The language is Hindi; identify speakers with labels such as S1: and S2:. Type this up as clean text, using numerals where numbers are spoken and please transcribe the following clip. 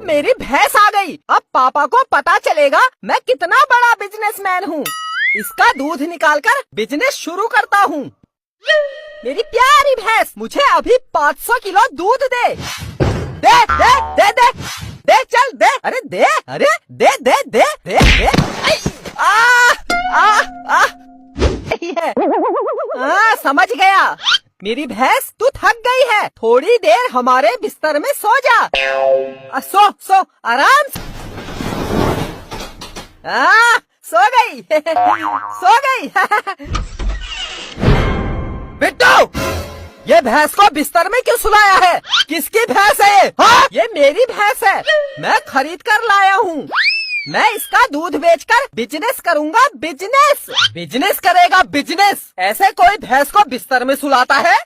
S1: मेरी भैंस आ गई। अब पापा को पता चलेगा मैं कितना बड़ा बिजनेसमैन हूँ। इसका दूध निकालकर बिजनेस शुरू करता हूँ। मेरी प्यारी भैंस, मुझे अभी 500 किलो दूध दे। दे दे दे दे दे, चल दे, अरे दे, अरे दे दे दे दे दे। आ आ आ समझ गया। मेरी भैंस, तू थक गई है, थोड़ी देर हमारे बिस्तर में सो जा। सो सो आराम से। सो गई सो गई। बिट्टू, ये भैंस को बिस्तर में क्यों सुलाया है? किसकी भैंस है ये? हाँ? ये मेरी भैंस है, मैं खरीद कर लाया हूँ। मैं इसका दूध बेचकर बिजनेस करूँगा। बिजनेस बिजनेस करेगा बिजनेस। ऐसे कोई भैंस को बिस्तर में सुलाता है?